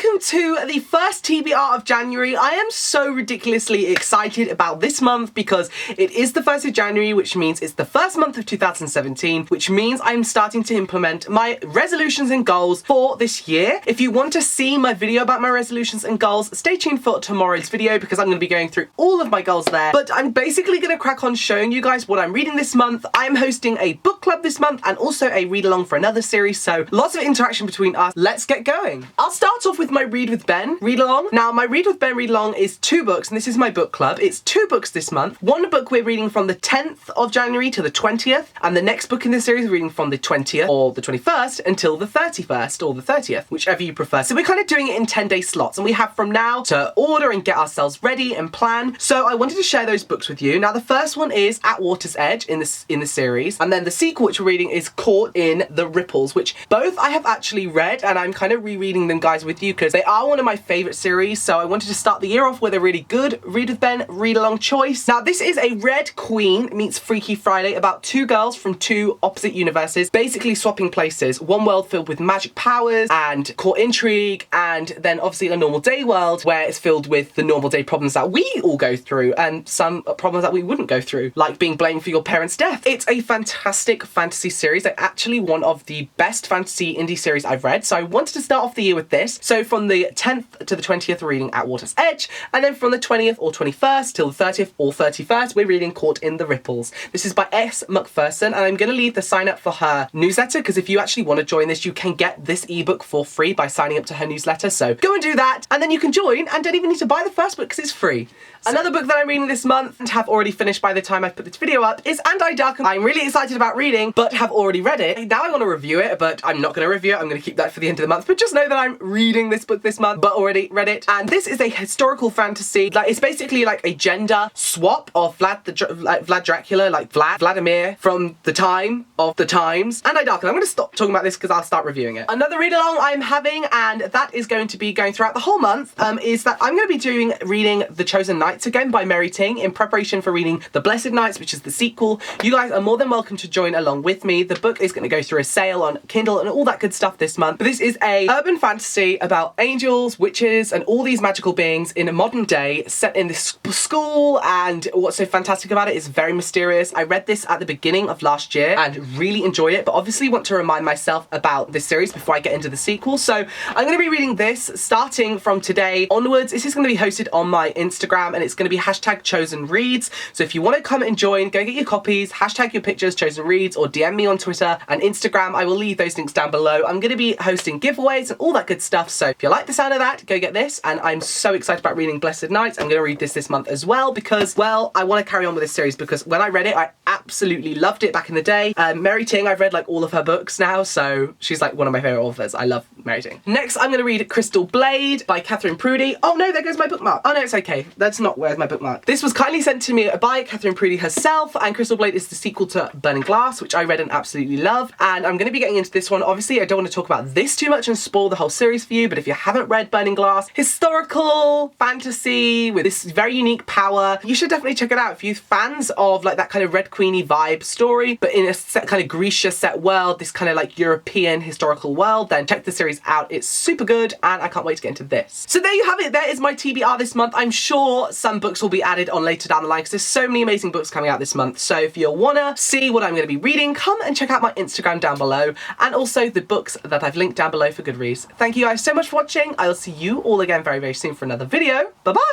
welcome to the first TBR of January. I am so ridiculously excited about this month because it is the 1st of January, which means it's the first month of 2017, which means I'm starting to implement my resolutions and goals for this year. If you want to see my video about my resolutions and goals, stay tuned for tomorrow's video because I'm going to be going through all of my goals there. But I'm basically going to crack on showing you guys what I'm reading this month. I'm hosting a book club this month and also a read along for another series, so lots of interaction between us. Let's get going. I'll start off with my Read with Ben read along. Now, my Read with Ben read along is 2 books, and this is my book club. It's 2 books this month. One book we're reading from the 10th of January to the 20th, and the next book in this series we're reading from the 20th or the 21st until the 31st or the 30th, whichever you prefer. So we're kind of doing it in 10-day slots, and we have from now to order and get ourselves ready and plan. So I wanted to share those books with you. Now, the first one is At Water's Edge in the series, and then the sequel which we're reading is Caught in the Ripples, which both I have actually read, and I'm kind of rereading them, guys, with you because they are one of my favourite series. So I wanted to start the year off with a really good Read with Ben read along choice. Now, this is a Red Queen meets Freaky Friday about 2 girls from 2 opposite universes, basically swapping places. One world filled with magic powers and court intrigue, and then obviously a normal day world where it's filled with the normal day problems that we all go through and some problems that we wouldn't go through, like being blamed for your parents' death. It's a fantastic fantasy series. Like, actually one of the best fantasy indie series I've read. So I wanted to start off the year with this. So from the 10th to the 20th, we're reading At Water's Edge, and then from the 20th or 21st till the 30th or 31st, we're reading Caught in the Ripples. This is by S. McPherson, and I'm going to leave the sign up for her newsletter because if you actually want to join this, you can get this ebook for free by signing up to her newsletter. So go and do that, and then you can join and don't even need to buy the first book because it's free. Another book that I'm reading this month and have already finished by the time I put this video up is And I Darken. I'm really excited about reading, but have already read it. Now I want to review it, but I'm not going to review it. I'm going to keep that for the end of the month. But just know that I'm reading this book this month, but already read it. And this is a historical fantasy. Like, it's basically like a gender swap of Vlad Dracula, like Vladimir from the time of the times. And I Darken. I'm going to stop talking about this because I'll start reviewing it. Another read along I'm having, and that is going to be going throughout the whole month, is that I'm going to be reading The Chosen Knights again by Mary Ting in preparation for reading The Blessed Knights, which is the sequel. You guys are more than welcome to join along with me. The book is going to go through a sale on Kindle and all that good stuff this month. But this is a urban fantasy about angels, witches, and all these magical beings in a modern day set in this school, and what's so fantastic about it is very mysterious. I read this at the beginning of last year and really enjoyed it, but obviously want to remind myself about this series before I get into the sequel. So I'm going to be reading this starting from today onwards. This is going to be hosted on my Instagram, and it's going to be #ChosenReads. So if you want to come and join, go get your copies, hashtag your pictures, Chosen Reads, or DM me on Twitter and Instagram. I will leave those links down below. I'm going to be hosting giveaways and all that good stuff. So if you like the sound of that, go get this. And I'm so excited about reading Blessed Knights. I'm going to read this month as well because, well, I want to carry on with this series because when I read it, I absolutely loved it back in the day. Mary Ting, I've read like all of her books now, so she's like one of my favourite authors. I love Mary Ting. Next, I'm going to read Crystal Blade by Catherine Prudy. Oh no, there goes my bookmark. Oh no, it's okay. That's not where's my bookmark. This was kindly sent to me by Catherine Prudy herself, and Crystal Blade is the sequel to Burning Glass, which I read and absolutely loved. And I'm going to be getting into this one. Obviously, I don't want to talk about this too much and spoil the whole series for you, but if you haven't read Burning Glass, historical fantasy with this very unique power, you should definitely check it out. If you're fans of like that kind of Red Queenie vibe story, but in a kind of Grecia set world, this kind of like European historical world, then check the series out. It's super good, and I can't wait to get into this. So there you have it. There is my TBR this month. I'm sure some books will be added on later down the line because there's so many amazing books coming out this month. So if you wanna see what I'm going to be reading, come and check out my Instagram down below, and also the books that I've linked down below for Goodreads. Thank you guys so much for watching. I will see you all again very, very soon for another video. Bye bye.